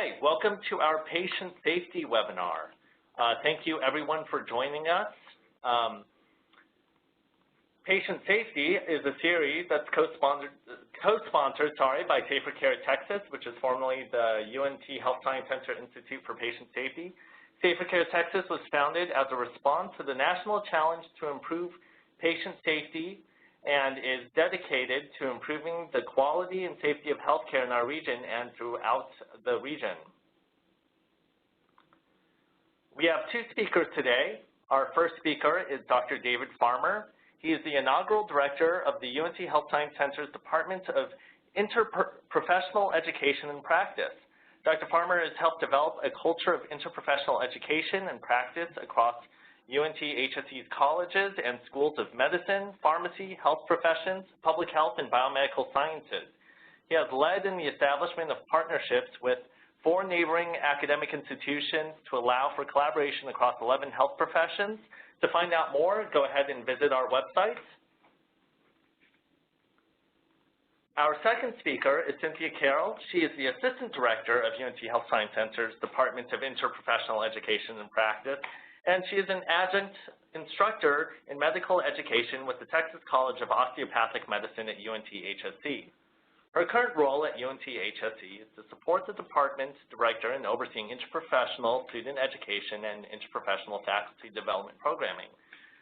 Okay, welcome to our patient safety webinar. Thank you everyone for joining us. Patient Safety is a series that's co-sponsored by Safer Care Texas, which is formerly the UNT Health Science Center Institute for Patient Safety. Safer Care Texas was founded as a response to the national challenge to improve patient safety and is dedicated to improving the quality and safety of healthcare in our region and throughout the region. We have two speakers today. Our first speaker is Dr. David Parmer. He is the inaugural director of the UNT Health Science Center's Department of Interprofessional Education and Practice. Dr. Parmer has helped develop a culture of interprofessional education and practice across UNTHSC's colleges and schools of medicine, pharmacy, health professions, public health, and biomedical sciences. He has led in the establishment of partnerships with 4 neighboring academic institutions to allow for collaboration across 11 health professions. To find out more, go ahead and visit our website. Our second speaker is Cynthia Carol. She is the Assistant Director of UNT Health Science Center's Department of Interprofessional Education and Practice, and she is an adjunct instructor in medical education with the Texas College of Osteopathic Medicine at UNTHSC. Her current role at UNTHSC is to support the department director in overseeing interprofessional student education and interprofessional faculty development programming.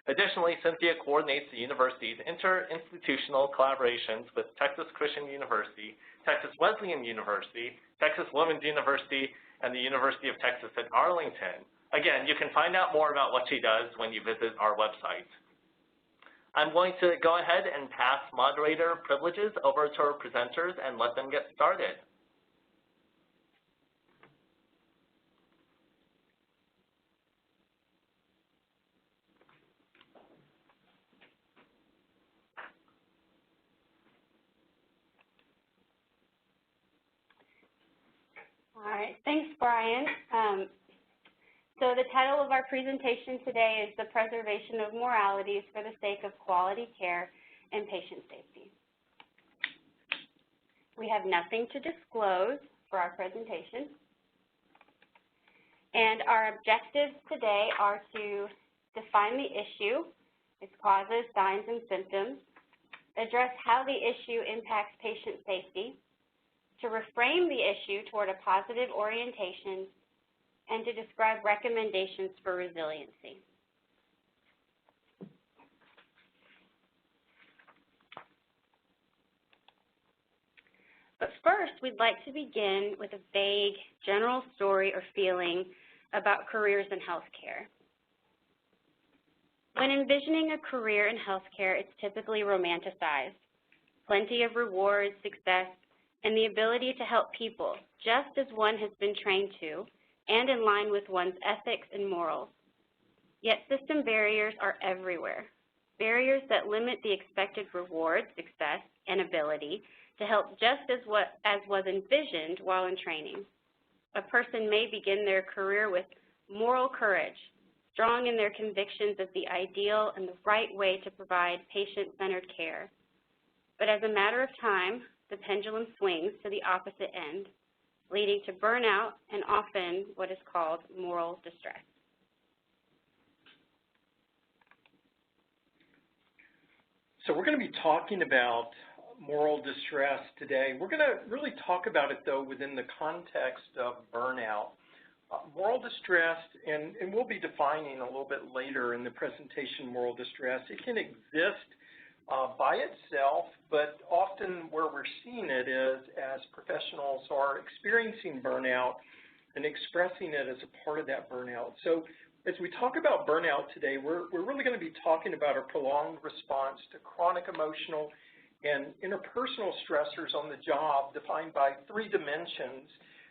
Additionally, Cynthia coordinates the university's inter-institutional collaborations with Texas Christian University, Texas Wesleyan University, Texas Women's University, and the University of Texas at Arlington. Again, you can find out more about what she does when you visit our website. I'm going to go ahead and pass moderator privileges over to our presenters and let them get started. All right, thanks, Brian. So the title of our presentation today is The Preservation of Moralities for the Sake of Quality Care and Patient Safety. We have nothing to disclose for our presentation. And our objectives today are to define the issue, its causes, signs, and symptoms, address how the issue impacts patient safety, to reframe the issue toward a positive orientation, and to describe recommendations for resiliency. But first, we'd like to begin with a vague general story or feeling about careers in healthcare. When envisioning a career in healthcare, it's typically romanticized. Plenty of rewards, success, and the ability to help people, just as one has been trained to, and in line with one's ethics and morals. Yet system barriers are everywhere, barriers that limit the expected reward, success, and ability to help just as was envisioned while in training. A person may begin their career with moral courage, strong in their convictions of the ideal and the right way to provide patient-centered care. But as a matter of time, the pendulum swings to the opposite end, leading to burnout and often what is called moral distress. So we're going to be talking about moral distress today. We're going to really talk about it, though, within the context of burnout. Moral distress, and we'll be defining a little bit later in the presentation moral distress. It can exist by itself, but often where we're seeing it is as professionals are experiencing burnout and expressing it as a part of that burnout. So as we talk about burnout today, we're really going to be talking about a prolonged response to chronic emotional and interpersonal stressors on the job defined by 3 dimensions.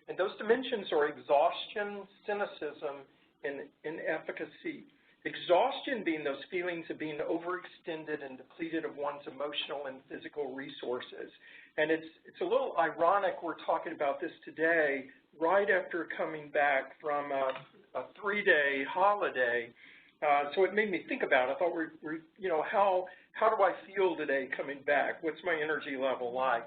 And those dimensions are exhaustion, cynicism, and inefficacy. Exhaustion being those feelings of being overextended and depleted of one's emotional and physical resources. And it's a little ironic we're talking about this today right after coming back from a 3-day holiday. So it made me think about it. I thought, how do I feel today coming back? What's my energy level like?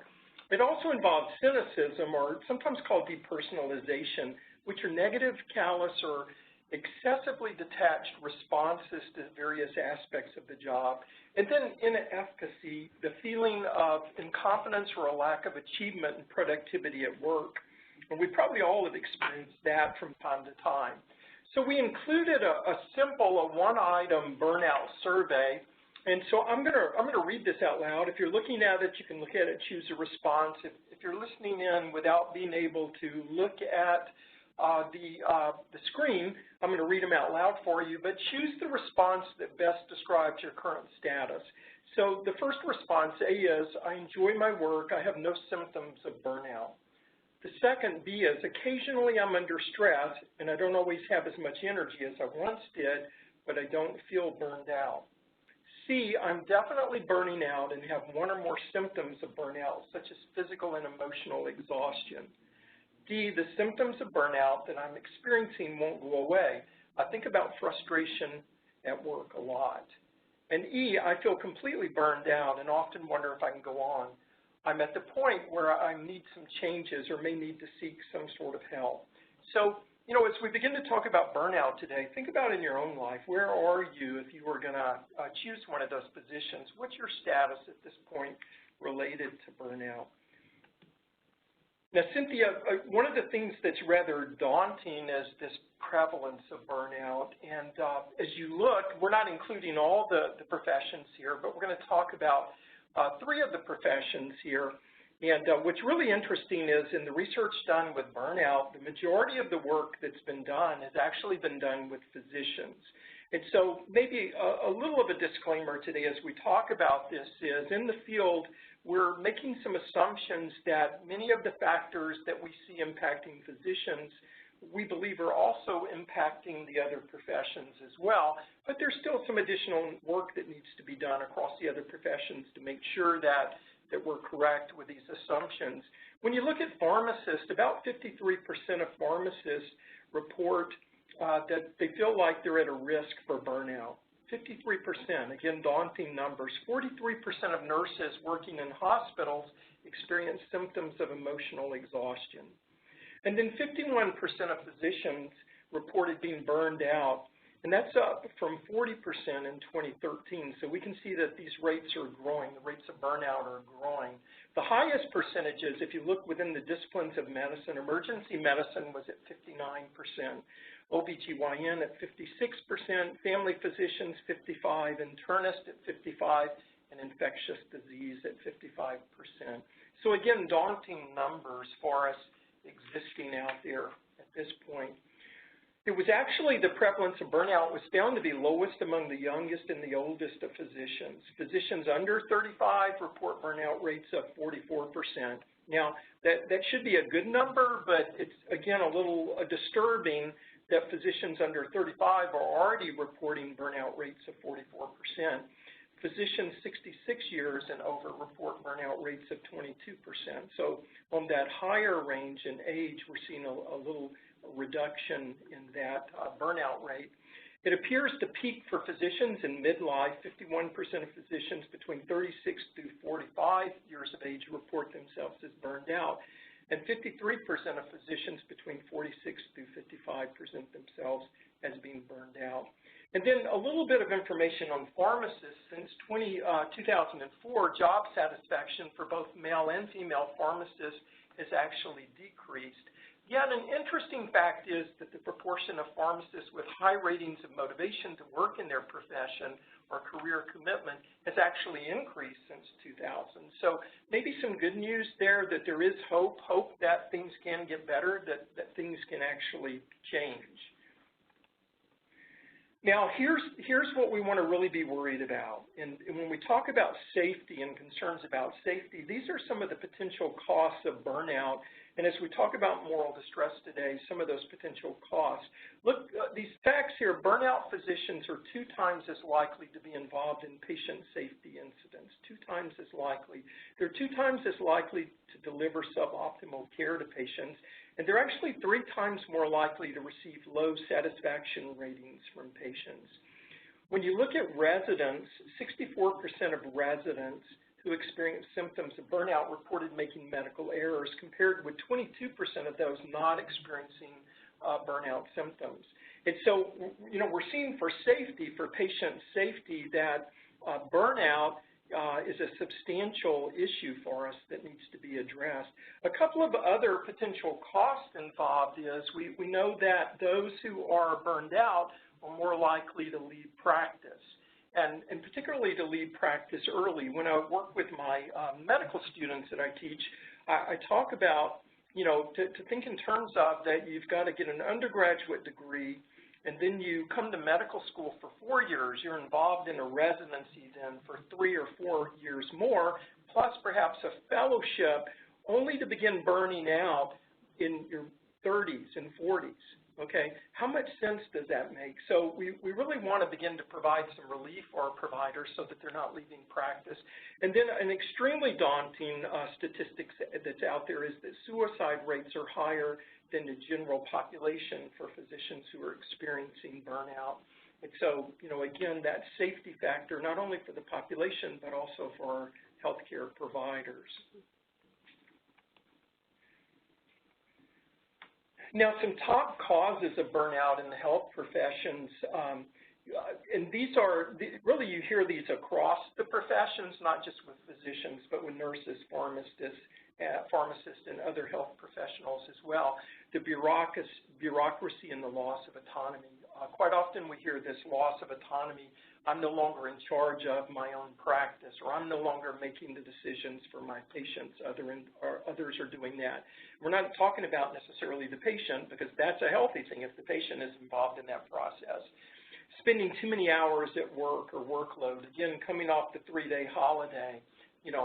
It also involves cynicism, or sometimes called depersonalization, which are negative, callous, or excessively detached responses to various aspects of the job. And then inefficacy, the feeling of incompetence or a lack of achievement and productivity at work. And we probably all have experienced that from time to time. So we included a simple, one-item burnout survey. And so I'm gonna read this out loud. If you're looking at it, you can look at it, choose a response. If you're listening in without being able to look at the screen, I'm going to read them out loud for you, but choose the response that best describes your current status. So the first response, A, is, I enjoy my work, I have no symptoms of burnout. The second, B, is, occasionally I'm under stress and I don't always have as much energy as I once did, but I don't feel burned out. C, I'm definitely burning out and have one or more symptoms of burnout, such as physical and emotional exhaustion. D, the symptoms of burnout that I'm experiencing won't go away. I think about frustration at work a lot. And E, I feel completely burned out and often wonder if I can go on. I'm at the point where I need some changes or may need to seek some sort of help. So, you know, as we begin to talk about burnout today, think about in your own life, where are you if you were going to choose one of those positions? What's your status at this point related to burnout? Now, Cynthia, one of the things that's rather daunting is this prevalence of burnout. And as you look, we're not including all the professions here, but we're going to talk about three of the professions here. And what's really interesting is in the research done with burnout, the majority of the work that's been done has actually been done with physicians. And so maybe a little of a disclaimer today as we talk about this is in the field, we're making some assumptions that many of the factors that we see impacting physicians, we believe are also impacting the other professions as well, but there's still some additional work that needs to be done across the other professions to make sure that we're correct with these assumptions. When you look at pharmacists, about 53% of pharmacists report that they feel like they're at a risk for burnout. 53%, again, daunting numbers. 43% of nurses working in hospitals experience symptoms of emotional exhaustion. And then 51% of physicians reported being burned out, and that's up from 40% in 2013. So we can see that these rates are growing. The rates of burnout are growing. The highest percentages, if you look within the disciplines of medicine, emergency medicine was at 59%. OBGYN at 56%, family physicians 55%, internist at 55%, and infectious disease at 55%. So again, daunting numbers for us existing out there at this point. It was actually the prevalence of burnout was found to be lowest among the youngest and the oldest of physicians. Physicians under 35 report burnout rates of 44%. Now, that should be a good number, but it's, again, a little disturbing that physicians under 35 are already reporting burnout rates of 44%. Physicians 66 years and over report burnout rates of 22%. So on that higher range in age, we're seeing a little reduction in that burnout rate. It appears to peak for physicians in midlife. 51% of physicians between 36 to 45 years of age report themselves as burned out. And 53% of physicians between 46 to 55 present themselves as being burned out. And then a little bit of information on pharmacists. Since 2004, job satisfaction for both male and female pharmacists has actually decreased. Yet an interesting fact is that the proportion of pharmacists with high ratings of motivation to work in their profession or career commitment has actually increased since 2000. So maybe some good news there that there is hope that things can get better, that things can actually change. Now, here's what we want to really be worried about. And when we talk about safety and concerns about safety, these are some of the potential costs of burnout. And as we talk about moral distress today, some of those potential costs. Look, these facts here, burnout physicians are 2 times as likely to be involved in patient safety incidents, 2 times as likely. They're 2 times as likely to deliver suboptimal care to patients, and they're actually 3 times more likely to receive low satisfaction ratings from patients. When you look at residents, 64% of residents who experienced symptoms of burnout reported making medical errors, compared with 22% of those not experiencing burnout symptoms. And so, we're seeing for safety, for patient safety, that burnout is a substantial issue for us that needs to be addressed. A couple of other potential costs involved is we know that those who are burned out are more likely to leave practice, and particularly to leave practice early. When I work with my medical students that I teach, I talk about, to think in terms of that you've got to get an undergraduate degree, and then you come to medical school for 4 years. You're involved in a residency then for 3 or 4 years more, plus perhaps a fellowship, only to begin burning out in your 30s and 40s. Okay, how much sense does that make? So we really want to begin to provide some relief for our providers so that they're not leaving practice. And then an extremely daunting statistic that's out there is that suicide rates are higher than the general population for physicians who are experiencing burnout. And so, again, that safety factor, not only for the population, but also for our healthcare providers. Now, some top causes of burnout in the health professions, and these are, really you hear these across the professions, not just with physicians, but with nurses, pharmacists, and other health professionals as well. The bureaucracy and the loss of autonomy. Quite often we hear this loss of autonomy. I'm no longer in charge of my own practice, or I'm no longer making the decisions for my patients. Others are doing that. We're not talking about necessarily the patient, because that's a healthy thing if the patient is involved in that process. Spending too many hours at work or workload. Again, coming off the 3-day holiday,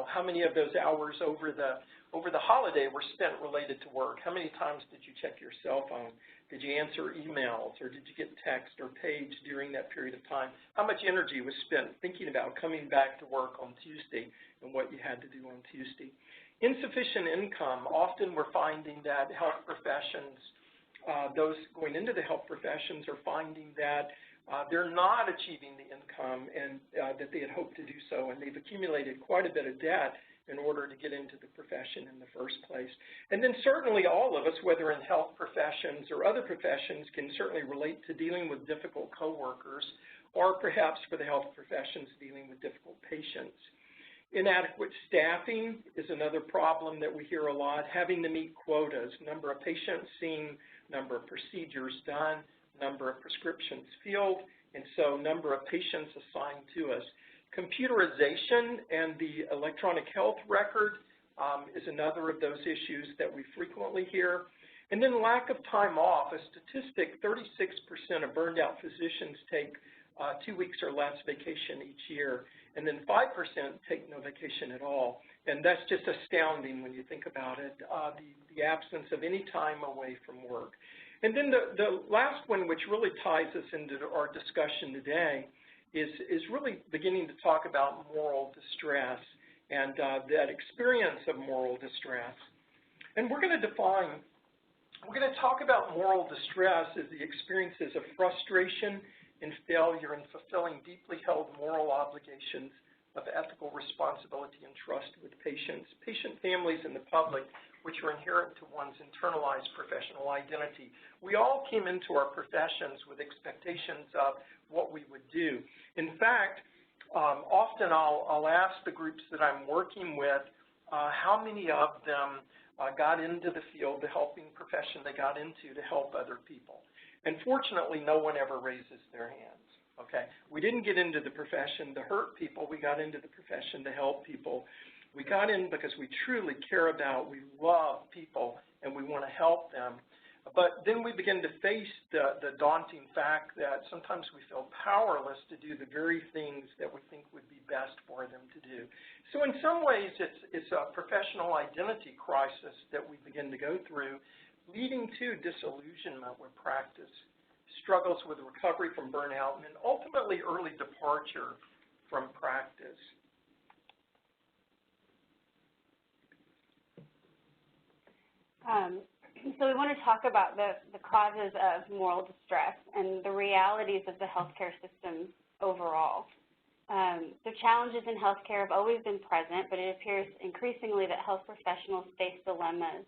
how many of those hours over the holiday were spent related to work? How many times did you check your cell phone? Did you answer emails, or did you get text or page during that period of time? How much energy was spent thinking about coming back to work on Tuesday and what you had to do on Tuesday? Insufficient income. Often we're finding that health professions, those going into the health professions are finding that they're not achieving the income and that they had hoped to do so, and they've accumulated quite a bit of debt in order to get into the profession in the first place. And then certainly all of us, whether in health professions or other professions, can certainly relate to dealing with difficult coworkers, or perhaps for the health professions dealing with difficult patients. Inadequate staffing is another problem that we hear a lot. Having to meet quotas, number of patients seen, number of procedures done, number of prescriptions filled, and so number of patients assigned to us. Computerization and the electronic health record is another of those issues that we frequently hear. And then lack of time off. A statistic, 36% of burned out physicians take 2 weeks or less vacation each year, and then 5% take no vacation at all. And that's just astounding when you think about it, the absence of any time away from work. And then the last one, which really ties us into our discussion today, is really beginning to talk about moral distress and that experience of moral distress. And we're going to talk about moral distress as the experiences of frustration and failure in fulfilling deeply held moral obligations of ethical responsibility and trust with patients, patient families, and the public, which are inherent to one's internalized professional identity. We all came into our professions with expectations of what we would do. In fact, often I'll ask the groups that I'm working with how many of them got into the field, the helping profession they got into to help other people. And fortunately, no one ever raises their hands. Okay, we didn't get into the profession to hurt people. We got into the profession to help people. We got in because we truly care about, we love people, and we want to help them. But then we begin to face the daunting fact that sometimes we feel powerless to do the very things that we think would be best for them to do. So in some ways, it's a professional identity crisis that we begin to go through, leading to disillusionment with practice, struggles with recovery from burnout, and then ultimately early departure from practice. So we want to talk about the causes of moral distress and the realities of the healthcare system overall. So challenges in healthcare have always been present, but it appears increasingly that health professionals face dilemmas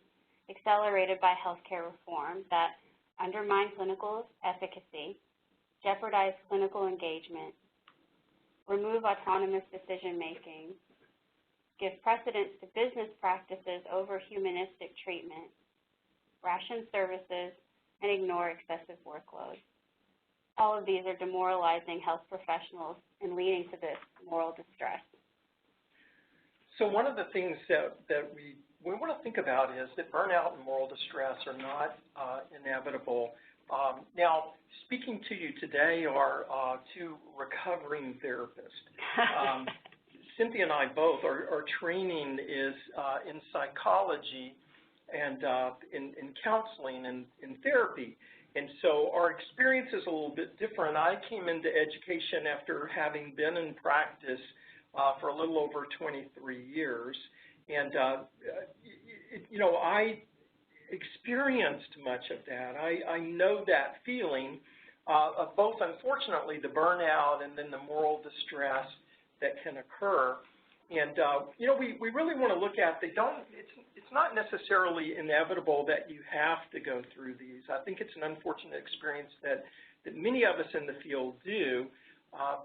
accelerated by healthcare reform that undermine clinical efficacy, jeopardize clinical engagement, remove autonomous decision-making, give precedence to business practices over humanistic treatment, ration services, and ignore excessive workload. All of these are demoralizing health professionals and leading to this moral distress. So one of the things that we want to think about is that burnout and moral distress are not inevitable. Now, speaking to you today are two recovering therapists. Cynthia and I both, our training is in psychology and in counseling and in therapy. And so our experience is a little bit different. I came into education after having been in practice for a little over 23 years. And, you know, I experienced much of that. I know that feeling of both, unfortunately, the burnout and then the moral distress that can occur. And, you know, we really want to look at, it's not necessarily inevitable that you have to go through these. I think it's an unfortunate experience that many of us in the field do,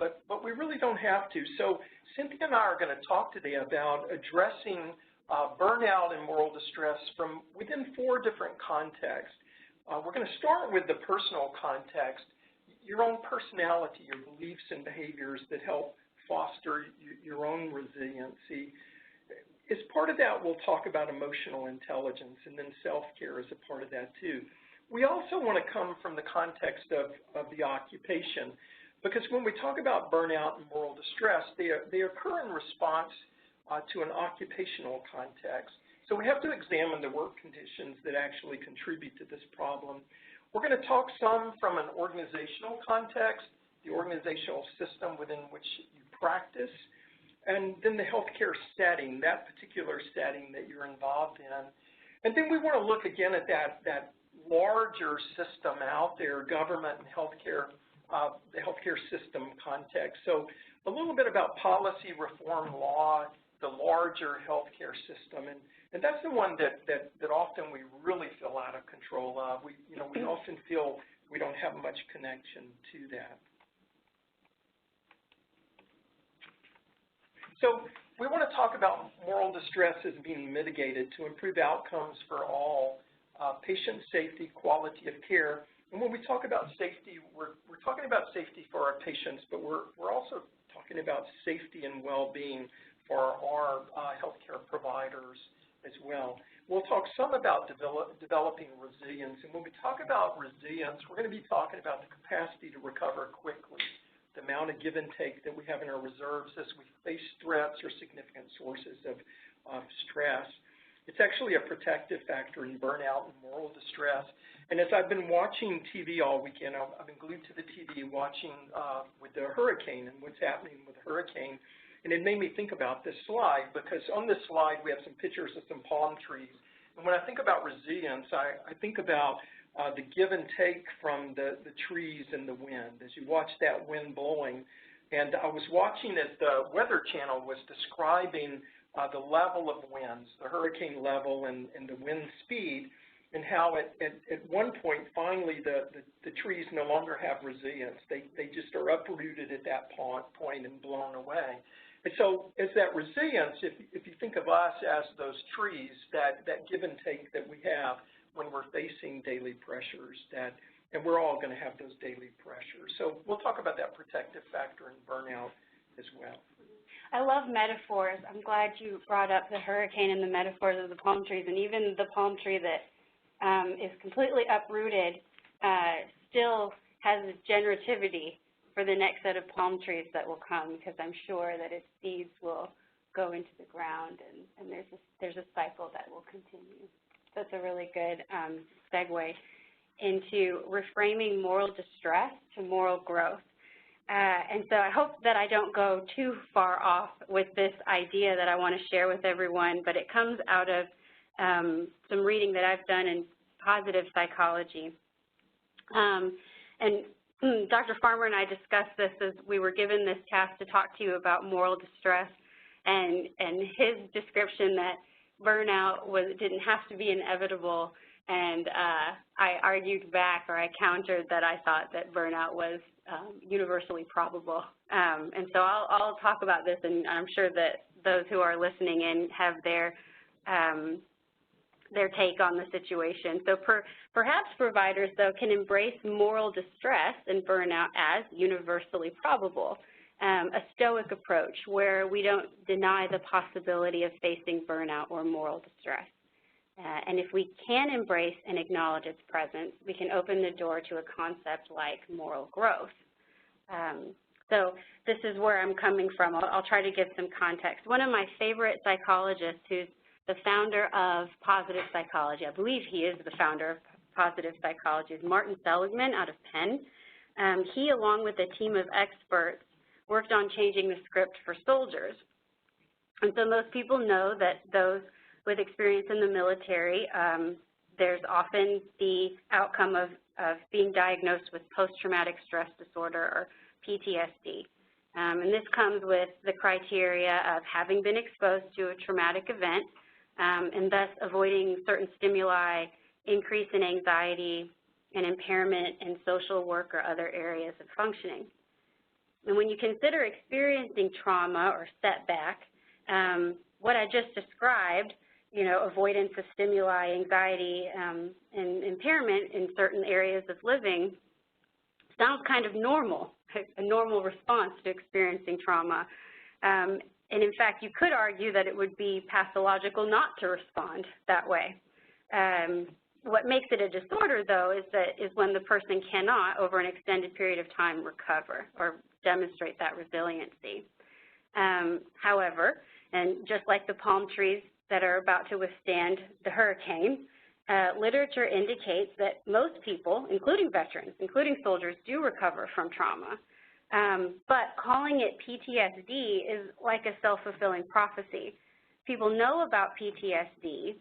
but we really don't have to. So Cynthia and I are going to talk today about addressing burnout and moral distress from within 4 different contexts. We're going to start with the personal context, your own personality, your beliefs and behaviors that help foster your own resiliency. As part of that, we'll talk about emotional intelligence, and then self-care is a part of that too. We also want to come from the context of the occupation, because when we talk about burnout and moral distress, they occur in response to an occupational context. So we have to examine the work conditions that actually contribute to this problem. We're going to talk some from an organizational context, the organizational system within which you practice, and then the healthcare setting, that particular setting that you're involved in. And then we want to look again at that larger system out there, government and healthcare, the healthcare system context. So a little bit about policy, reform, law, the larger healthcare system, and that's the one that often we really feel out of control of. We often feel we don't have much connection to that. So we want to talk about moral distress as being mitigated to improve outcomes for all, patient safety, quality of care. And when we talk about safety, we're talking about safety for our patients, but we're also talking about safety and well-being for our healthcare providers as well. We'll talk some about developing resilience. And when we talk about resilience, we're going to be talking about the capacity to recover quickly, the amount of give and take that we have in our reserves as we face threats or significant sources of stress. It's actually a protective factor in burnout and moral distress. And as I've been watching TV all weekend, I've been glued to the TV watching with the hurricane and what's happening with the hurricane. And it made me think about this slide, because on this slide we have some pictures of some palm trees. And when I think about resilience, I think about the give and take from the trees and the wind, as you watch that wind blowing. And I was watching as the Weather Channel was describing the level of winds, the hurricane level and the wind speed, and how at one point, finally, the trees no longer have resilience. They just are uprooted at that point and blown away. And so as that resilience, if you think of us as those trees, that give and take that we have when we're facing daily pressures, and we're all going to have those daily pressures. So we'll talk about that protective factor in burnout as well. I love metaphors. I'm glad you brought up the hurricane and the metaphors of the palm trees, and even the palm tree that is completely uprooted still has a generativity for the next set of palm trees that will come, because I'm sure that its seeds will go into the ground, and there's a cycle that will continue. That's a really good segue into reframing moral distress to moral growth. And so I hope that I don't go too far off with this idea that I want to share with everyone, but it comes out of some reading that I've done in positive psychology. And Dr. Parmer and I discussed this as we were given this task to talk to you about moral distress, and his description that burnout didn't have to be inevitable, and I argued back, or I countered that I thought that burnout was universally probable. And so I'll talk about this, and I'm sure that those who are listening in have their take on the situation. So perhaps providers, though, can embrace moral distress and burnout as universally probable, a stoic approach where we don't deny the possibility of facing burnout or moral distress. And if we can embrace and acknowledge its presence, we can open the door to a concept like moral growth. So this is where I'm coming from. I'll try to give some context. One of my favorite psychologists, who's the founder of positive psychology, I believe he is the founder of positive psychology, is Martin Seligman out of Penn. He, along with a team of experts, worked on changing the script for soldiers. And so most people know that those with experience in the military, there's often the outcome of being diagnosed with post-traumatic stress disorder, or PTSD. And this comes with the criteria of having been exposed to a traumatic event, and thus avoiding certain stimuli, increase in anxiety, and impairment in social work or other areas of functioning. And when you consider experiencing trauma or setback, what I just described, avoidance of stimuli, anxiety, and impairment in certain areas of living, sounds kind of normal, a normal response to experiencing trauma. And in fact, you could argue that it would be pathological not to respond that way. What makes it a disorder, though, is when the person cannot, over an extended period of time, recover or demonstrate that resiliency. However, and just like the palm trees that are about to withstand the hurricane, literature indicates that most people, including veterans, including soldiers, do recover from trauma. But calling it PTSD is like a self-fulfilling prophecy. People know about PTSD,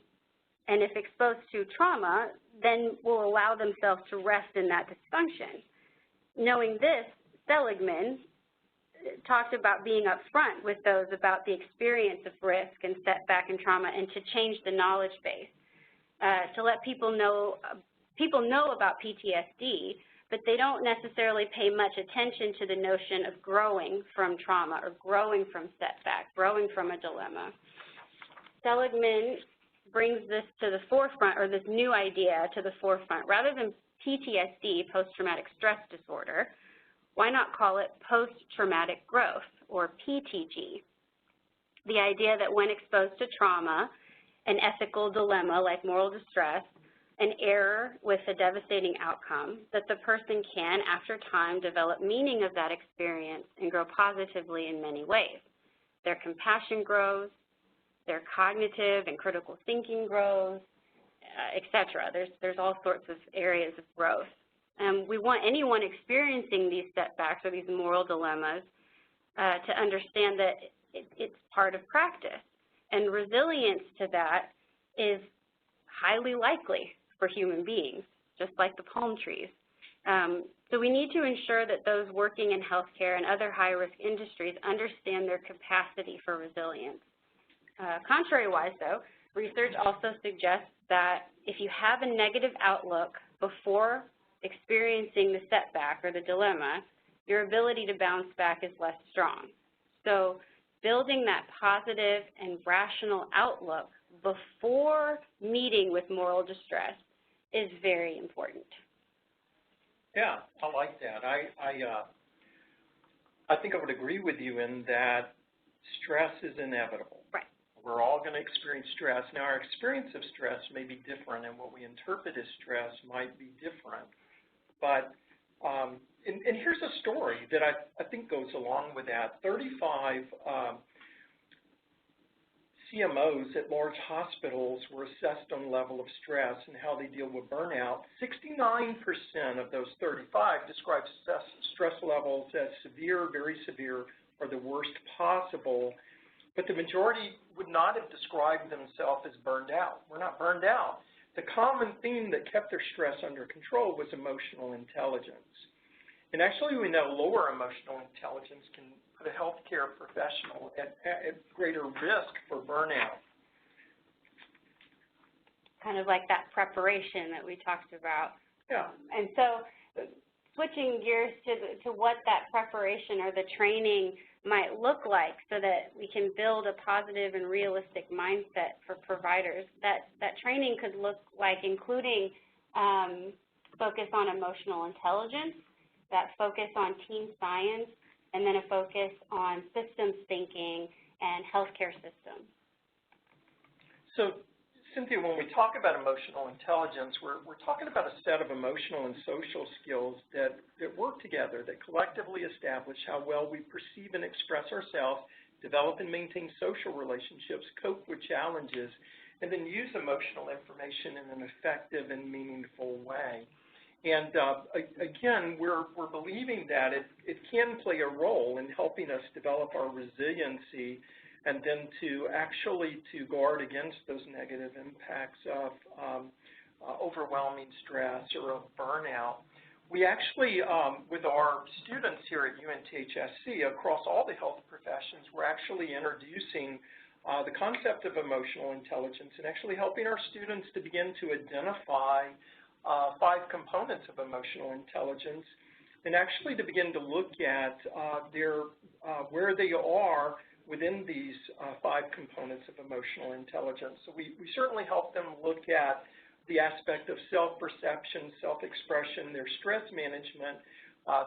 and if exposed to trauma, then will allow themselves to rest in that dysfunction. Knowing this, Seligman talked about being upfront with those about the experience of risk and setback and trauma, and to change the knowledge base, to let people know about PTSD, but they don't necessarily pay much attention to the notion of growing from trauma or growing from setback, growing from a dilemma. Seligman brings this to the forefront, or this new idea to the forefront. Rather than PTSD, post-traumatic stress disorder, why not call it post-traumatic growth, or PTG? The idea that when exposed to trauma, an ethical dilemma like moral distress, an error with a devastating outcome, that the person can, after time, develop meaning of that experience and grow positively in many ways. Their compassion grows, their cognitive and critical thinking grows, et cetera. There's all sorts of areas of growth. We want anyone experiencing these setbacks or these moral dilemmas to understand that it's part of practice. And resilience to that is highly likely for human beings, just like the palm trees. So we need to ensure that those working in healthcare and other high-risk industries understand their capacity for resilience. Contrary-wise, though, research also suggests that if you have a negative outlook before experiencing the setback or the dilemma, your ability to bounce back is less strong. So building that positive and rational outlook before meeting with moral distress is very important. Yeah, I like that. I think I would agree with you in that stress is inevitable. Right. We're all going to experience stress. Now, our experience of stress may be different, and what we interpret as stress might be different. But, and here's a story that I think goes along with that. 35 CMOs at large hospitals were assessed on the level of stress and how they deal with burnout. 69% of those 35 described stress levels as severe, very severe, or the worst possible. But the majority would not have described themselves as burned out. We're not burned out. The common theme that kept their stress under control was emotional intelligence. And actually, we know lower emotional intelligence can put a healthcare professional at greater risk for burnout. Kind of like that preparation that we talked about. Yeah. And so switching gears to what that preparation or the training might look like so that we can build a positive and realistic mindset for providers. That training could look like including focus on emotional intelligence, that focus on team science, and then a focus on systems thinking and healthcare systems. So, Cynthia, when we talk about emotional intelligence, we're talking about a set of emotional and social skills that work together, that collectively establish how well we perceive and express ourselves, develop and maintain social relationships, cope with challenges, and then use emotional information in an effective and meaningful way. And again, we're believing that it can play a role in helping us develop our resiliency and then to guard against those negative impacts of overwhelming stress or of burnout. We actually, with our students here at UNTHSC across all the health professions, we're actually introducing the concept of emotional intelligence and actually helping our students to begin to identify 5 components of emotional intelligence and actually to begin to look at where they are within these 5 components of emotional intelligence. So we certainly help them look at the aspect of self-perception, self-expression, their stress management,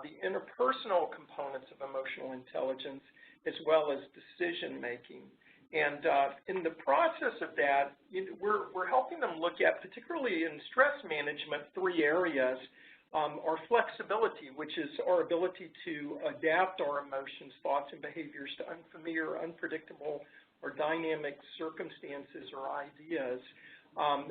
the interpersonal components of emotional intelligence, as well as decision-making. And in the process of that, we're helping them look at, particularly in stress management, 3 areas. Our flexibility, which is our ability to adapt our emotions, thoughts, and behaviors to unfamiliar, unpredictable, or dynamic circumstances or ideas.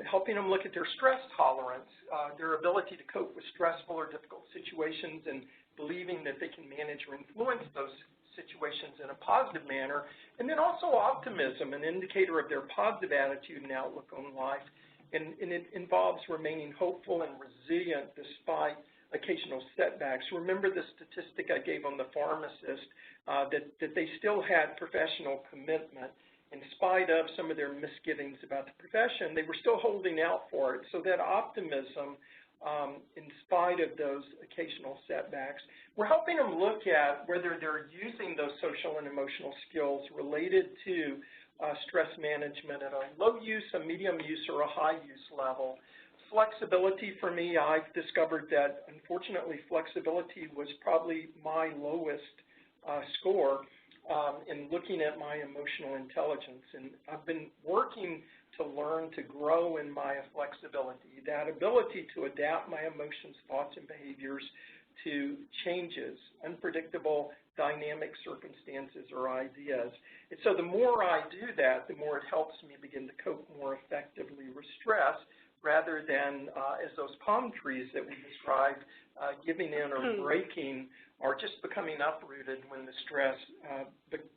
Helping them look at their stress tolerance, their ability to cope with stressful or difficult situations and believing that they can manage or influence those situations in a positive manner, and then also optimism, an indicator of their positive attitude and outlook on life, and it involves remaining hopeful and resilient despite occasional setbacks. Remember the statistic I gave on the pharmacist, that they still had professional commitment. In spite of some of their misgivings about the profession, they were still holding out for it. So that optimism, in spite of those occasional setbacks, we're helping them look at whether they're using those social and emotional skills related to stress management at a low use, a medium use, or a high use level. Flexibility, for me, I've discovered that, unfortunately, flexibility was probably my lowest score in looking at my emotional intelligence. And I've been working to learn to grow in my flexibility, that ability to adapt my emotions, thoughts, and behaviors to changes, unpredictable, dynamic circumstances or ideas. And so the more I do that, the more it helps me begin to cope more effectively with stress rather than as those palm trees that we described, giving in or breaking or just becoming uprooted when the stress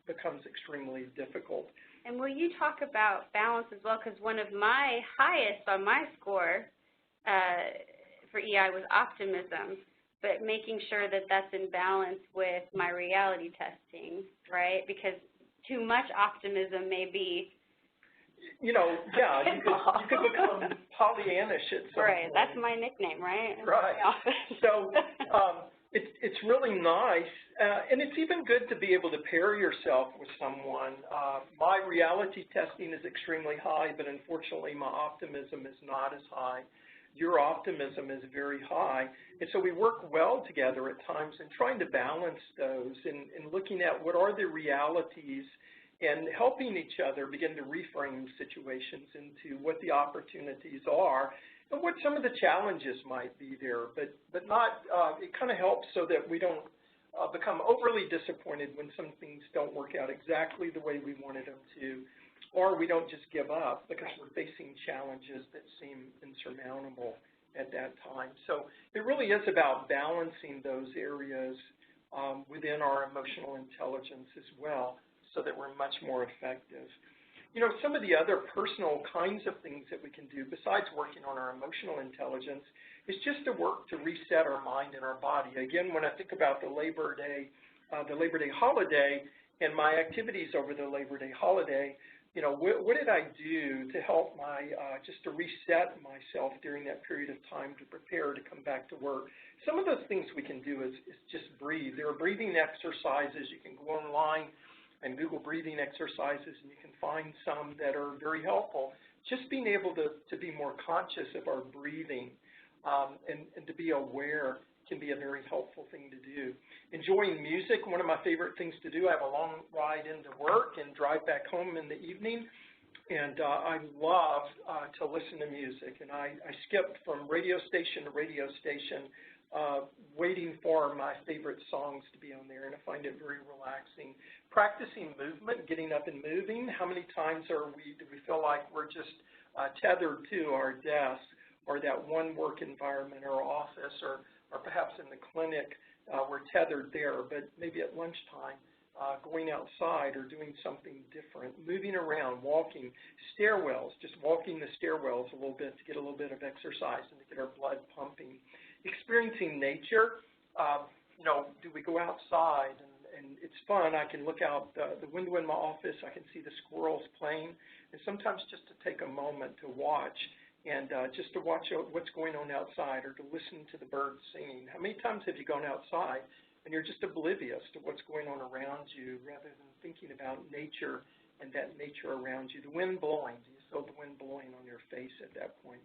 becomes extremely difficult. And will you talk about balance as well? Because one of my highest on my score for EI was optimism, but making sure that that's in balance with my reality testing, right? Because too much optimism may be, you could become Pollyannish at some right, point. that's my nickname, right? Right. So it's really nice, and it's even good to be able to pair yourself with someone. My reality testing is extremely high, but unfortunately my optimism is not as high. Your optimism is very high, and so we work well together at times in trying to balance those and looking at what are the realities and helping each other begin to reframe situations into what the opportunities are and what some of the challenges might be there, but not, it kind of helps so that we don't become overly disappointed when some things don't work out exactly the way we wanted them to, or we don't just give up because we're facing challenges that seem insurmountable at that time. So it really is about balancing those areas within our emotional intelligence as well so that we're much more effective. You know, some of the other personal kinds of things that we can do besides working on our emotional intelligence is just to work to reset our mind and our body. Again, when I think about the Labor Day holiday and my activities over the Labor Day holiday, you know, what did I do to help just to reset myself during that period of time to prepare to come back to work? Some of those things we can do is just breathe. There are breathing exercises. You can go online and Google breathing exercises, and you can find some that are very helpful. Just being able to be more conscious of our breathing and to be aware can be a very helpful thing to do. Enjoying music, one of my favorite things to do. I have a long ride into work and drive back home in the evening, and I love to listen to music. And I skipped from radio station to radio station waiting for my favorite songs to be on there, and I find it very relaxing. Practicing movement, getting up and moving. How many times do we feel like we're just tethered to our desk or that one work environment or office or perhaps in the clinic, we're tethered there, but maybe at lunchtime, going outside or doing something different, moving around, walking, stairwells, just walking the stairwells a little bit to get a little bit of exercise and to get our blood pumping. Experiencing nature, you know, do we go outside? And it's fun. I can look out the window in my office. I can see the squirrels playing, and sometimes just to take a moment to watch and just to watch what's going on outside or to listen to the birds singing. How many times have you gone outside and you're just oblivious to what's going on around you rather than thinking about nature and that nature around you? The wind blowing, do you feel the wind blowing on your face at that point?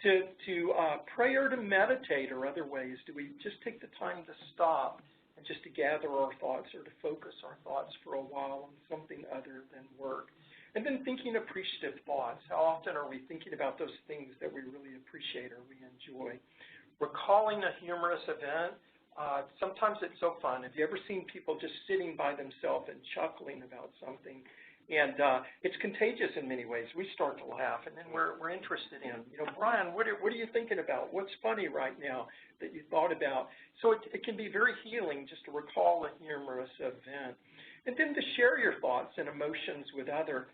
To pray or to meditate or other ways, do we just take the time to stop and just to gather our thoughts or to focus our thoughts for a while on something other than work? And then thinking appreciative thoughts. How often are we thinking about those things that we really appreciate or we enjoy? Recalling a humorous event. Sometimes it's so fun. Have you ever seen people just sitting by themselves and chuckling about something? And it's contagious in many ways. We start to laugh, and then we're interested in, you know, Brian, what are you thinking about? What's funny right now that you thought about? So it can be very healing just to recall a humorous event. And then to share your thoughts and emotions with others.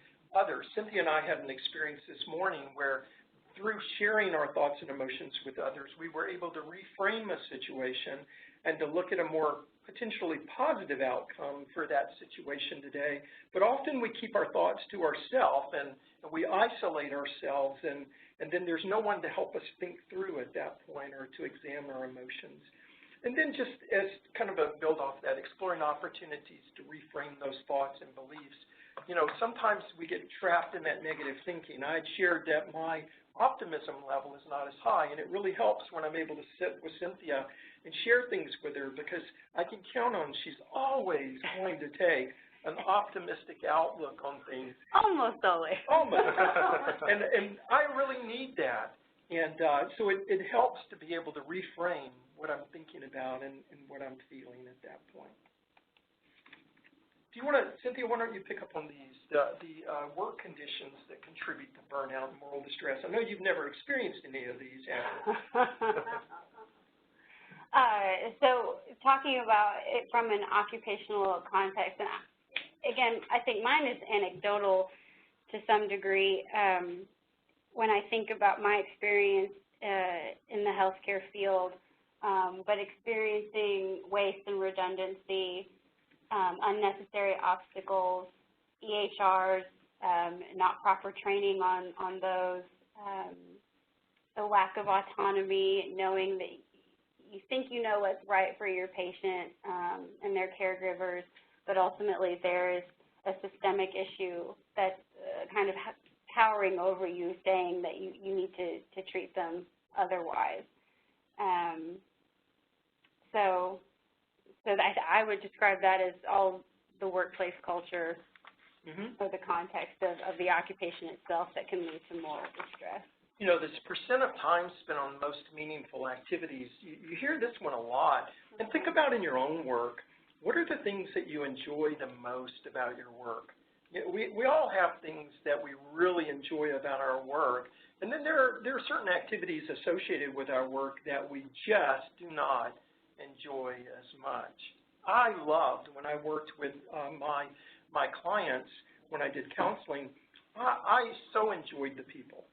Cynthia and I had an experience this morning where through sharing our thoughts and emotions with others, we were able to reframe a situation and to look at a more potentially positive outcome for that situation today. But often we keep our thoughts to ourselves and we isolate ourselves, and then there's no one to help us think through at that point or to examine our emotions. And then just as kind of a build off that, exploring opportunities to reframe those thoughts and beliefs. You know, sometimes we get trapped in that negative thinking. I had shared that my optimism level is not as high, and it really helps when I'm able to sit with Cynthia and share things with her, because I can count on she's always going to take an optimistic outlook on things. Almost always. Almost. and I really need that. And so it helps to be able to reframe what I'm thinking about and what I'm feeling at that point. Do you want to, Cynthia, why don't you pick up on these, the work conditions that contribute to burnout and moral distress? I know you've never experienced any of these, have you? So talking about it from an occupational context, and again, I think mine is anecdotal to some degree. When I think about my experience in the healthcare field, but experiencing waste and redundancy, unnecessary obstacles, EHRs, not proper training on those, the lack of autonomy, knowing that you think you know what's right for your patient and their caregivers, but ultimately there is a systemic issue that's kind of towering over you, saying that you need to treat them otherwise. So I would describe that as all the workplace culture or the context of the occupation itself that can lead to moral distress. You know, this percent of time spent on most meaningful activities, you hear this one a lot. And think about in your own work, what are the things that you enjoy the most about your work? We all have things that we really enjoy about our work, and then there are certain activities associated with our work that we just do not enjoy as much. I loved when I worked with my clients, when I did counseling, I so enjoyed the people.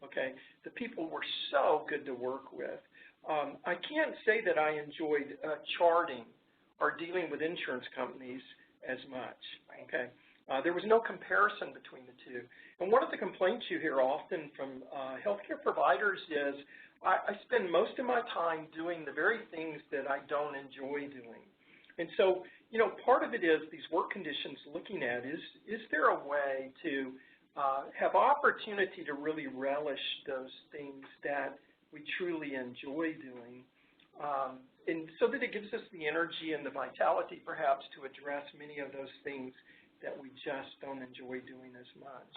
okay? The people were so good to work with. I can't say that I enjoyed charting or dealing with insurance companies as much, okay? There was no comparison between the two. And one of the complaints you hear often from healthcare providers is, I spend most of my time doing the very things that I don't enjoy doing. And so, you know, part of it is these work conditions looking at is there a way to have opportunity to really relish those things that we truly enjoy doing, and so that it gives us the energy and the vitality perhaps to address many of those things that we just don't enjoy doing as much.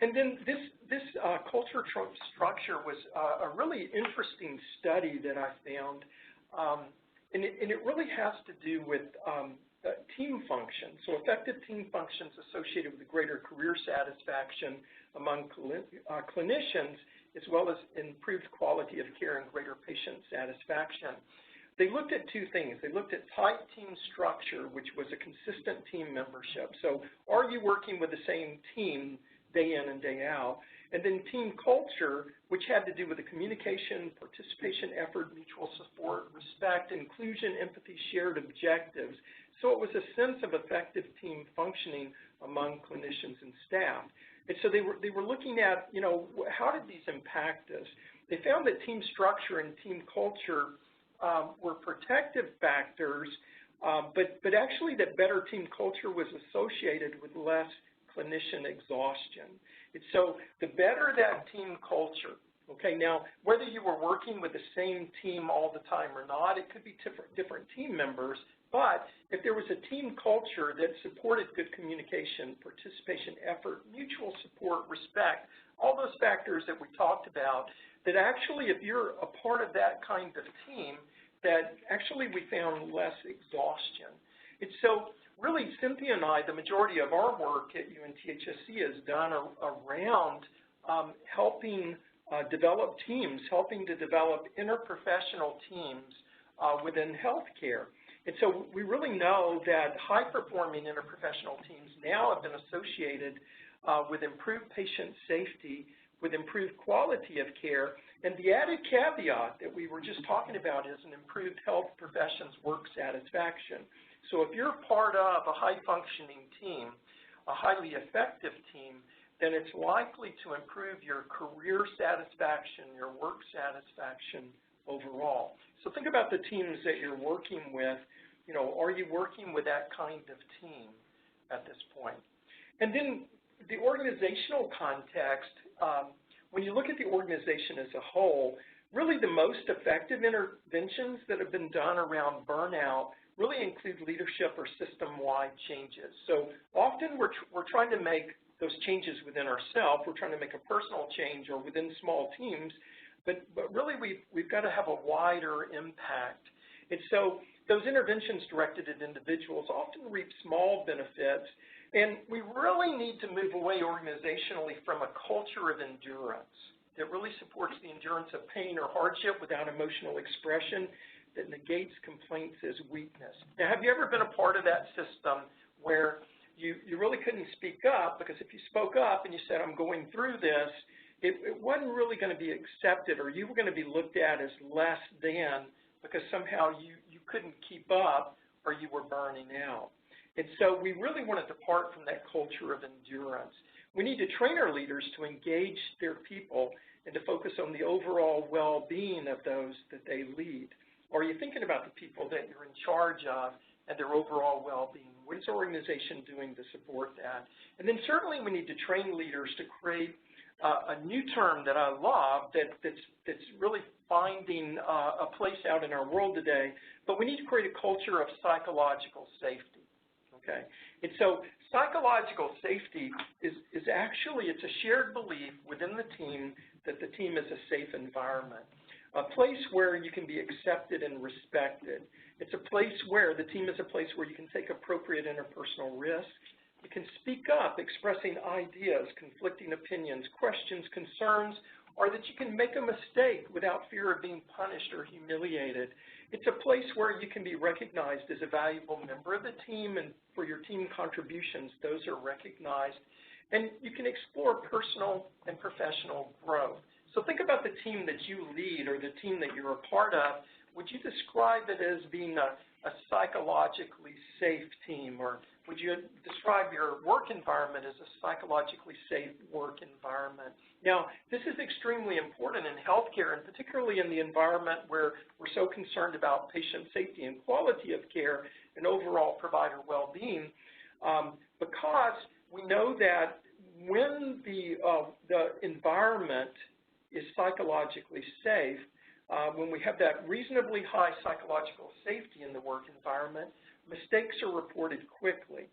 And then this culture structure was a really interesting study that I found, and it really has to do with team function. So effective team functions associated with greater career satisfaction among clinicians, as well as improved quality of care and greater patient satisfaction. They looked at two things. They looked at tight team structure, which was a consistent team membership. So are you working with the same team day in and day out? And then team culture, which had to do with the communication, participation, effort, mutual support, respect, inclusion, empathy, shared objectives. So it was a sense of effective team functioning among clinicians and staff. And so they were looking at, you know, how did these impact us? They found that team structure and team culture were protective factors, but actually that better team culture was associated with less clinician exhaustion. And so the better that team culture, okay, now whether you were working with the same team all the time or not, it could be different team members, but if there was a team culture that supported good communication, participation, effort, mutual support, respect, all those factors that we talked about, that actually if you're a part of that kind of team, that actually we found less exhaustion. And so really, Cynthia and I, the majority of our work at UNTHSC is done around helping develop teams, helping to develop interprofessional teams within healthcare. And so we really know that high-performing interprofessional teams now have been associated with improved patient safety, with improved quality of care, and the added caveat that we were just talking about is an improved health professions work satisfaction. So if you're part of a high-functioning team, a highly effective team, then it's likely to improve your career satisfaction, your work satisfaction overall. So think about the teams that you're working with. You know, are you working with that kind of team at this point? And then the organizational context, when you look at the organization as a whole, really the most effective interventions that have been done around burnout really include leadership or system-wide changes. So often we're trying to make those changes within ourselves. We're trying to make a personal change or within small teams, but really we've got to have a wider impact. And so those interventions directed at individuals often reap small benefits, and we really need to move away organizationally from a culture of endurance that really supports the endurance of pain or hardship without emotional expression, that negates complaints as weakness. Now, have you ever been a part of that system where you really couldn't speak up, because if you spoke up and you said, I'm going through this, it wasn't really going to be accepted, or you were going to be looked at as less than because somehow you couldn't keep up or you were burning out. And so we really want to depart from that culture of endurance. We need to train our leaders to engage their people and to focus on the overall well-being of those that they lead. Or are you thinking about the people that you're in charge of and their overall well-being? What is the organization doing to support that? And then certainly we need to train leaders to create a new term that I love that's really finding a place out in our world today, but we need to create a culture of psychological safety, okay? And so psychological safety is actually, it's a shared belief within the team that the team is a safe environment, a place where you can be accepted and respected. It's a place where the team is a place where you can take appropriate interpersonal risks. You can speak up, expressing ideas, conflicting opinions, questions, concerns, or that you can make a mistake without fear of being punished or humiliated. It's a place where you can be recognized as a valuable member of the team, and for your team contributions, those are recognized. and you can explore personal and professional growth. So think about the team that you lead or the team that you're a part of. Would you describe it as being a psychologically safe team, or would you describe your work environment as a psychologically safe work environment? Now, this is extremely important in healthcare, and particularly in the environment where we're so concerned about patient safety and quality of care and overall provider well-being, because we know that when the environment is psychologically safe, when we have that reasonably high psychological safety in the work environment, mistakes are reported quickly,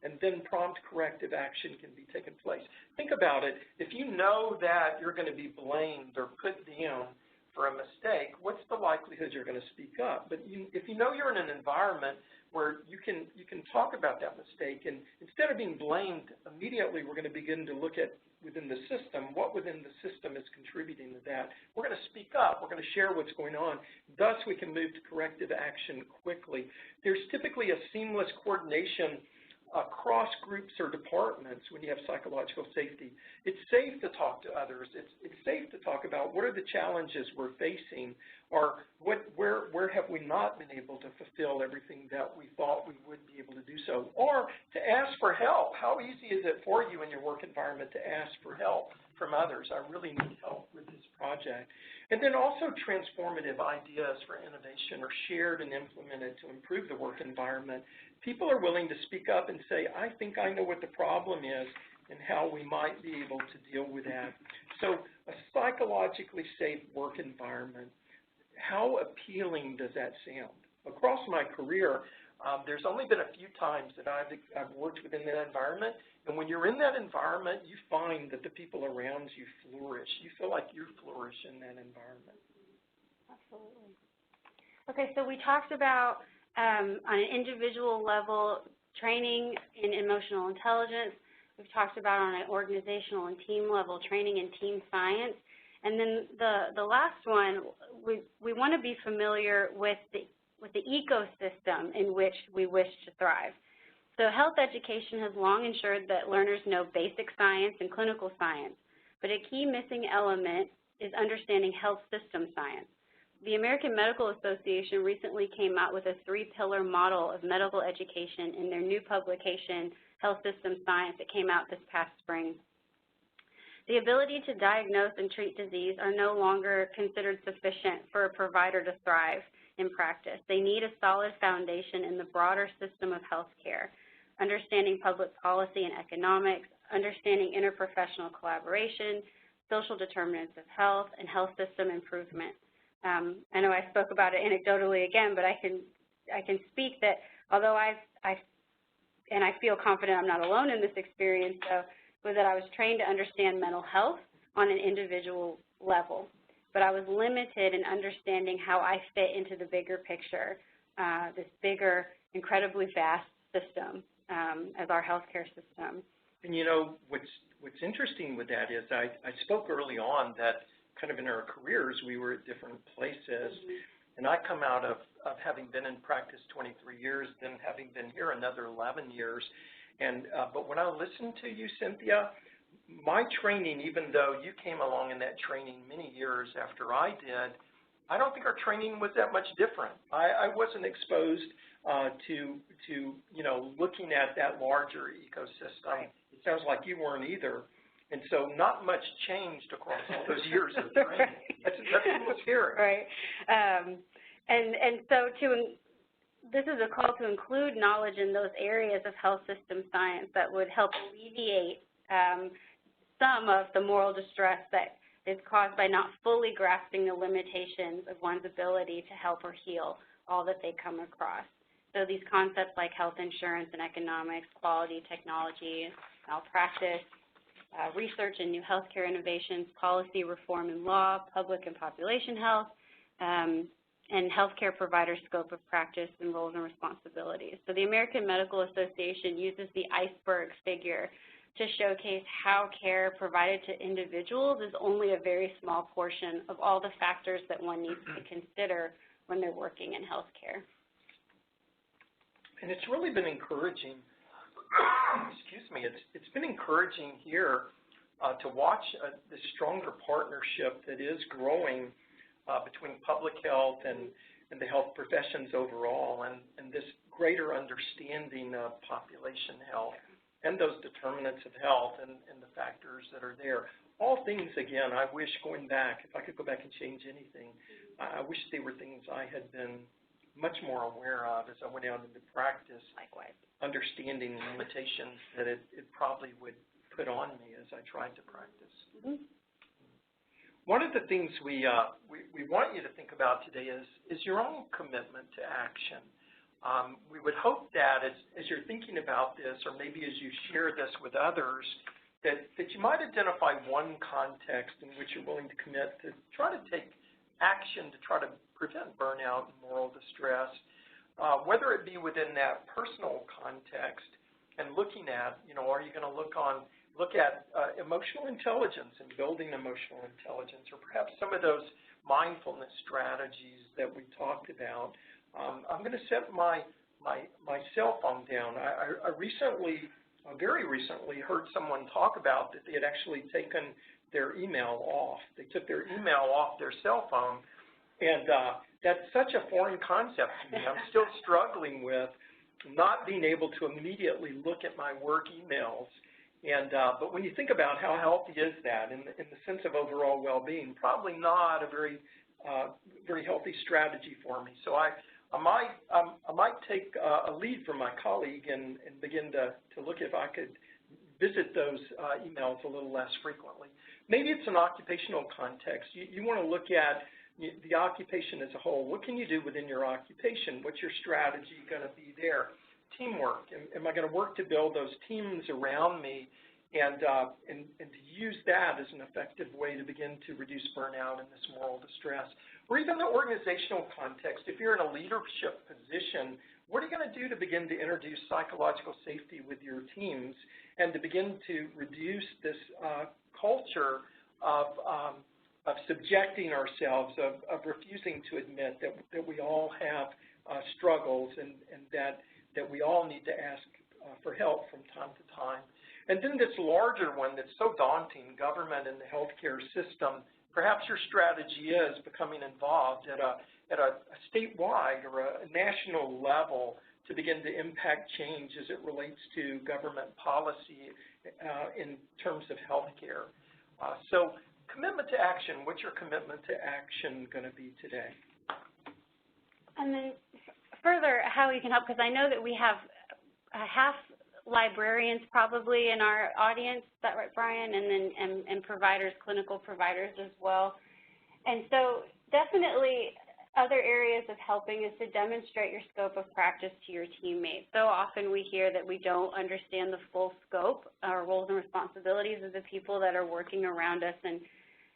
and then prompt corrective action can be taken place. Think about it. If you know that you're going to be blamed or put down for a mistake, what's the likelihood you're going to speak up? But if you know you're in an environment where you can talk about that mistake, and instead of being blamed immediately, we're going to begin to look at within the system, what within the system is contributing to that. We're going to speak up. We're going to share what's going on. Thus, we can move to corrective action quickly. There's typically a seamless coordination across groups or departments when you have psychological safety. It's safe to talk to others. It's safe to talk about what are the challenges we're facing, or where have we not been able to fulfill everything that we thought we would be able to do so, or to ask for help. How easy is it for you in your work environment to ask for help from others? I really need help with this project. And then also transformative ideas for innovation are shared and implemented to improve the work environment. People are willing to speak up and say, I think I know what the problem is and how we might be able to deal with that. So a psychologically safe work environment, how appealing does that sound? Across my career, there's only been a few times that I've worked within that environment, and when you're in that environment, you find that the people around you flourish. You feel like you flourish in that environment. Absolutely. Okay, so we talked about on an individual level, training in emotional intelligence. We've talked about on an organizational and team level, training in team science. And then the last one, we want to be familiar with the ecosystem in which we wish to thrive. So health education has long ensured that learners know basic science and clinical science, but a key missing element is understanding health system science. The American Medical Association recently came out with a 3-pillar model of medical education in their new publication, Health System Science, that came out this past spring. The ability to diagnose and treat disease are no longer considered sufficient for a provider to thrive in practice. They need a solid foundation in the broader system of healthcare, understanding public policy and economics, understanding interprofessional collaboration, social determinants of health, and health system improvement. I know I spoke about it anecdotally again, but I can speak that although I feel confident I'm not alone in this experience, was that I was trained to understand mental health on an individual level, but I was limited in understanding how I fit into the bigger picture, this bigger, incredibly vast system as our healthcare system. And you know, what's interesting with that is I spoke early on that kind of in our careers we were at different places, and I come out of having been in practice 23 years, then having been here another 11 years. And but when I listened to you, Cynthia, my training, even though you came along in that training many years after I did, I don't think our training was that much different. I wasn't exposed to you know, looking at that larger ecosystem. Right. It sounds like you weren't either. And so not much changed across all those years of training. Right. That's what was here. Right. And so this is a call to include knowledge in those areas of health system science that would help alleviate some of the moral distress that is caused by not fully grasping the limitations of one's ability to help or heal all that they come across. So these concepts like health insurance and economics, quality, technology, malpractice, research and new healthcare innovations, policy reform and law, public and population health, and healthcare provider scope of practice and roles and responsibilities. So the American Medical Association uses the iceberg figure to showcase how care provided to individuals is only a very small portion of all the factors that one needs to consider when they're working in healthcare. And it's really been encouraging excuse me, it's been encouraging here to watch this stronger partnership that is growing between public health and the health professions overall, and this greater understanding of population health and those determinants of health and the factors that are there. All things, again, I wish going back, if I could go back and change anything, I wish they were things I had been much more aware of as I went out into practice. Likewise. Understanding the limitations that it probably would put on me as I tried to practice. Mm-hmm. One of the things we want you to think about today is your own commitment to action. We would hope that as you're thinking about this, or maybe as you share this with others, that you might identify one context in which you're willing to commit to try to take action to try to prevent burnout and moral distress, whether it be within that personal context and looking at, are you going to look at emotional intelligence and building emotional intelligence, or perhaps some of those mindfulness strategies that we talked about. I'm going to set my cell phone down. I very recently heard someone talk about that they had actually taken their email off. They took their email off their cell phone, and that's such a foreign concept to me. I'm still struggling with not being able to immediately look at my work emails. But when you think about how healthy is that in the sense of overall well-being, probably not a very healthy strategy for me. So I might take a lead from my colleague and begin to look if I could visit those emails a little less frequently. Maybe it's an occupational context. You want to look at the occupation as a whole. What can you do within your occupation? What's your strategy going to be there? Teamwork. Am I going to work to build those teams around me and to use that as an effective way to begin to reduce burnout and this moral distress? Or even the organizational context. If you're in a leadership position, what are you going to do to begin to introduce psychological safety with your teams and to begin to reduce this culture of subjecting ourselves, of refusing to admit that we all have struggles and that we all need to ask for help from time to time. And then this larger one that's so daunting, government and the healthcare system, perhaps your strategy is becoming involved at a statewide or a national level to begin to impact change as it relates to government policy in terms of healthcare. So commitment to action, what's your commitment to action going to be today? And then further, how you can help, because I know that we have half librarians probably in our audience, is that right, Brian? And then and providers, clinical providers as well. And so definitely other areas of helping is to demonstrate your scope of practice to your teammates. So often we hear that we don't understand the full scope, our roles and responsibilities of the people that are working around us, and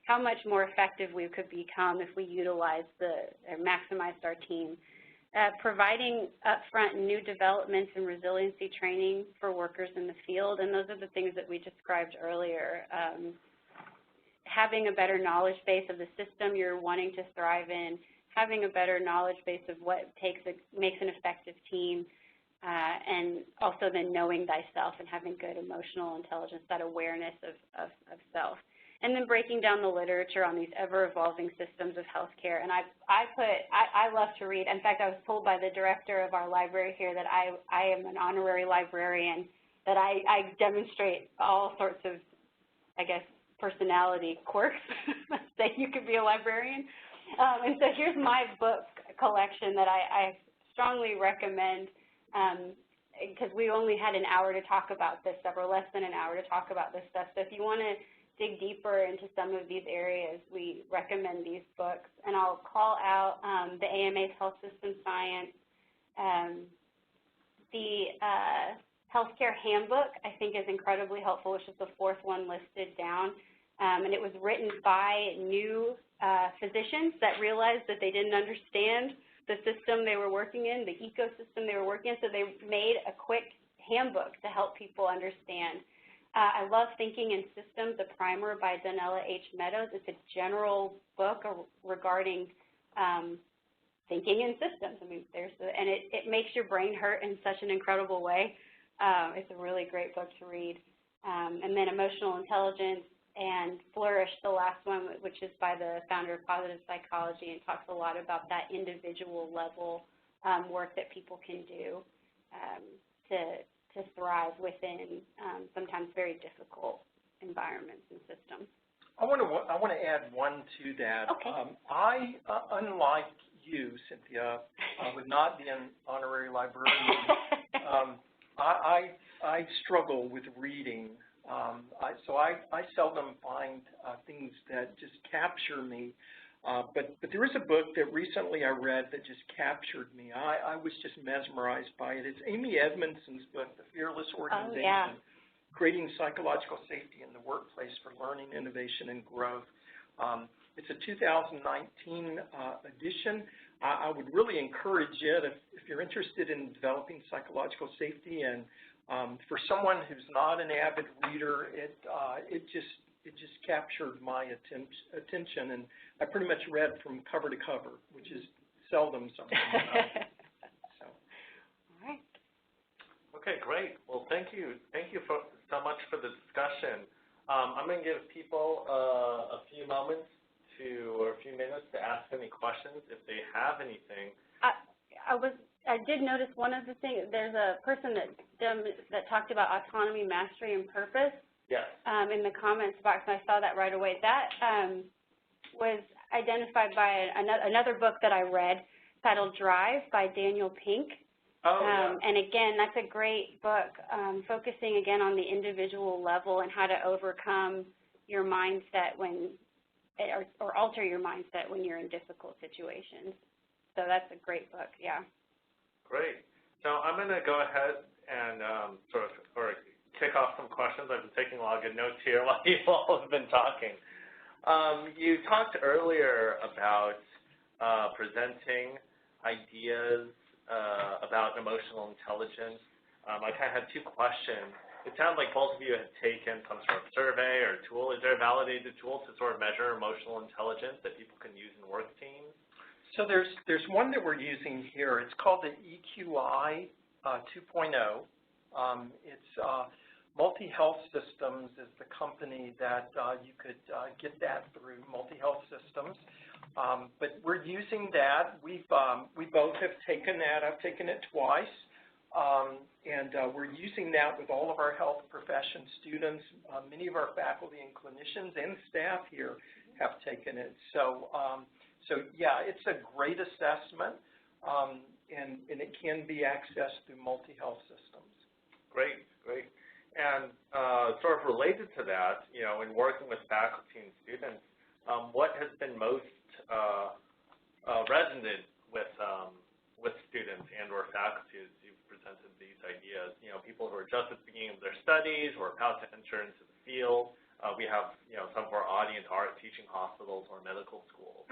how much more effective we could become if we utilized or maximized our team. Providing upfront new developments and resiliency training for workers in the field, and those are the things that we described earlier. Having a better knowledge base of the system you're wanting to thrive in, having a better knowledge base of what makes an effective team, and also then knowing thyself and having good emotional intelligence, that awareness of self. And then breaking down the literature on these ever-evolving systems of healthcare. And I love to read. In fact, I was told by the director of our library here that I am an honorary librarian, that I demonstrate all sorts of, I guess, personality quirks that you could be a librarian. And so here's my book collection that I strongly recommend, because we only had an hour to talk about this stuff, or less than an hour to talk about this stuff. So if you want to dig deeper into some of these areas, we recommend these books. And I'll call out the AMA's Health System Science. The Healthcare Handbook, I think, is incredibly helpful, which is the fourth one listed down. And it was written by new physicians that realized that they didn't understand the system they were working in, the ecosystem they were working in, so they made a quick handbook to help people understand. I love Thinking in Systems, a primer by Donella H. Meadows. It's a general book regarding thinking in systems. I mean, and it makes your brain hurt in such an incredible way. It's a really great book to read. And then Emotional Intelligence and Flourish, the last one, which is by the founder of positive psychology, and talks a lot about that individual level work that people can do to thrive within sometimes very difficult environments and systems. I want to add one to that. Okay. I, unlike you, Cynthia, would not be an honorary librarian. I struggle with reading, so I seldom find things that just capture me. But there is a book that recently I read that just captured me. I was just mesmerized by it. It's Amy Edmondson's book, The Fearless Organization. Oh, yeah. Creating Psychological Safety in the Workplace for Learning, Innovation, and Growth. It's a 2019 edition. I would really encourage it if you're interested in developing psychological safety, and for someone who's not an avid reader, it just captured my attention, and I pretty much read from cover to cover, which is seldom something. So. All right. Okay, great. Well, thank you. Thank you so much for the discussion. I'm going to give people a few moments or a few minutes to ask any questions if they have anything. I did notice one of the things. There's a person that talked about autonomy, mastery, and purpose. Yes. In the comments box, and I saw that right away. That was identified by another book that I read titled Drive by Daniel Pink. Oh, yeah. And again, that's a great book, focusing again on the individual level and how to overcome your mindset or alter your mindset when you're in difficult situations. So that's a great book, yeah. Great. So I'm going to go ahead and sort of kick off some questions. I've been taking a lot of good notes here while you all have been talking. You talked earlier about presenting ideas about emotional intelligence. I kind of had two questions. It sounded like both of you had taken some sort of survey or tool. Is there a validated tool to sort of measure emotional intelligence that people can use in work teams? So there's one that we're using here. It's called the EQI 2.0. It's Multi-Health Systems is the company that you could get that through, Multi-Health Systems. But we're using that. We both have taken that. I've taken it twice. And we're using that with all of our health profession students. Many of our faculty and clinicians and staff here have taken it. So yeah, it's a great assessment, and it can be accessed through Multi-Health Systems. Great, great. And sort of related to that, you know, in working with faculty and students, what has been most resonant with students and or faculty as you've presented these ideas? You know, people who are just at the beginning of their studies or about to enter into the field. We have, you know, some of our audience are at teaching hospitals or medical schools.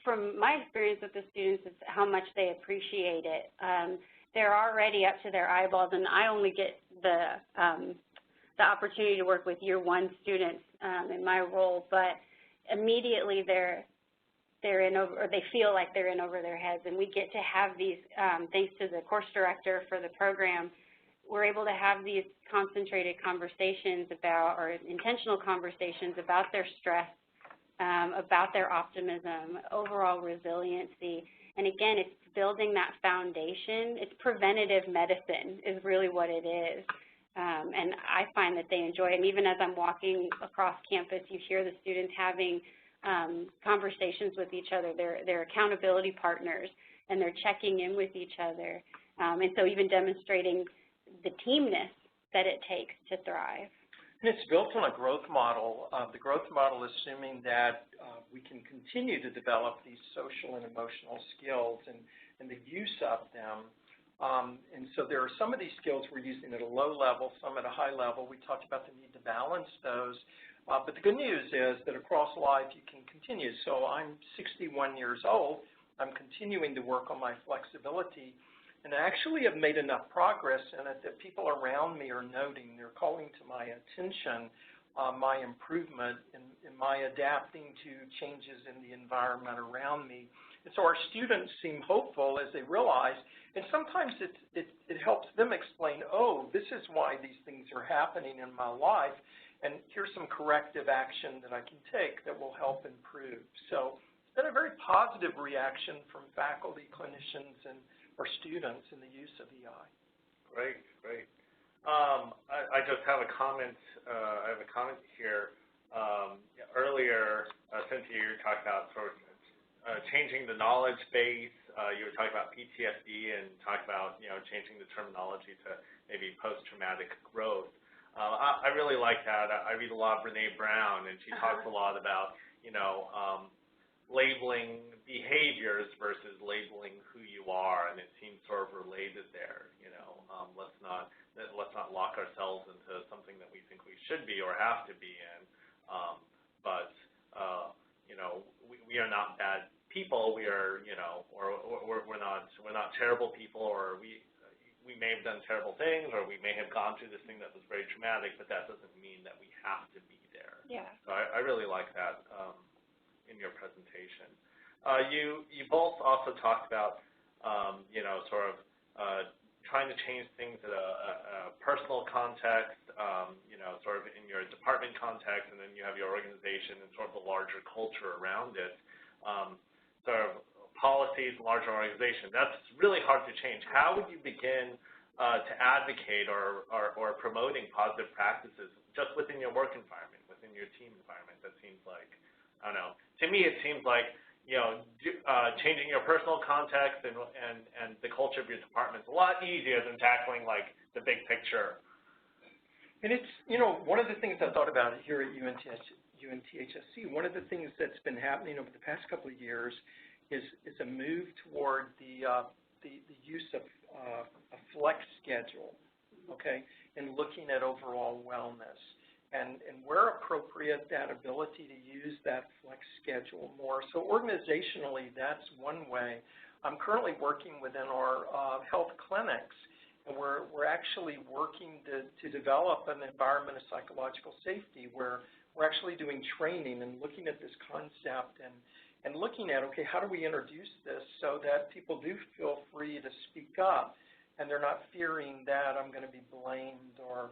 From my experience with the students, is how much they appreciate it. They're already up to their eyeballs, and I only get the opportunity to work with year one students in my role, but immediately they're in over, or they feel like they're in over their heads, and we get to have these, thanks to the course director for the program, we're able to have these concentrated conversations about, or intentional conversations about their stress, about their optimism, overall resiliency. And again, it's building that foundation. It's preventative medicine is really what it is. And I find that they enjoy it. And even as I'm walking across campus, you hear the students having conversations with each other. They're accountability partners, and they're checking in with each other. And so even demonstrating the teamness that it takes to thrive. And it's built on a growth model. The growth model assuming that we can continue to develop these social and emotional skills and the use of them. And so there are some of these skills we're using at a low level, some at a high level. We talked about the need to balance those. But the good news is that across life you can continue. So I'm 61 years old. I'm continuing to work on my flexibility. And I actually have made enough progress in it that people around me are noting. They're calling to my attention my improvement in my adapting to changes in the environment around me. And so our students seem hopeful as they realize, and sometimes it helps them explain, oh, this is why these things are happening in my life, and here's some corrective action that I can take that will help improve. So it's been a very positive reaction from faculty, clinicians, and our students in the use of EI. Great, great. I just have a comment. I have a comment here. Earlier, Cynthia, you were talking about sort of changing the knowledge base. You were talking about PTSD and talking about changing the terminology to maybe post-traumatic growth. I really like that. I read a lot of Brene Brown, and she talks a lot about labeling behaviors versus labeling who you are, and it seems sort of related there. Let's not lock ourselves into something that we think we should be or have to be in. We are not bad people. We are, or we're not terrible people, or we may have done terrible things, or we may have gone through this thing that was very traumatic, but that doesn't mean that we have to be there. Yeah. So I really like that in your presentation. You both also talked about, sort of trying to change things at a personal context, sort of in your department context, and then you have your organization and sort of the larger culture around it. Sort of policies, larger organization, that's really hard to change. How would you begin to advocate or promoting positive practices just within your work environment, within your team environment? That seems like, I don't know, to me it seems like changing your personal context and the culture of your department is a lot easier than tackling like the big picture. And it's, one of the things I thought about here at UNTHSC, one of the things that's been happening over the past couple of years is a move toward the use of a flex schedule, okay, and looking at overall wellness. And where appropriate, that ability to use that flex schedule more. So organizationally, that's one way. I'm currently working within our health clinics, and we're actually working to develop an environment of psychological safety where we're actually doing training and looking at this concept and looking at, okay, how do we introduce this so that people do feel free to speak up and they're not fearing that I'm going to be blamed or,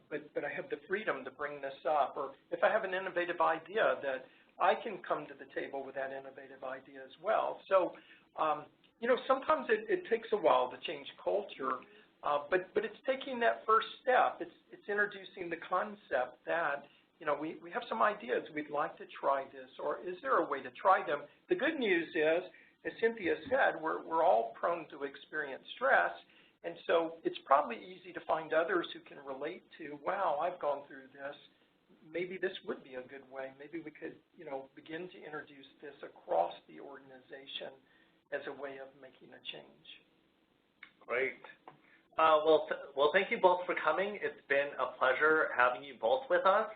but I have the freedom to bring this up, or if I have an innovative idea that I can come to the table with that innovative idea as well. So, sometimes it takes a while to change culture, but it's taking that first step. It's introducing the concept that, we have some ideas, we'd like to try this, or is there a way to try them? The good news is, as Cynthia said, we're all prone to experience stress. And so it's probably easy to find others who can relate to, wow, I've gone through this. Maybe this would be a good way. Maybe we could, begin to introduce this across the organization as a way of making a change. Great. Well, thank you both for coming. It's been a pleasure having you both with us.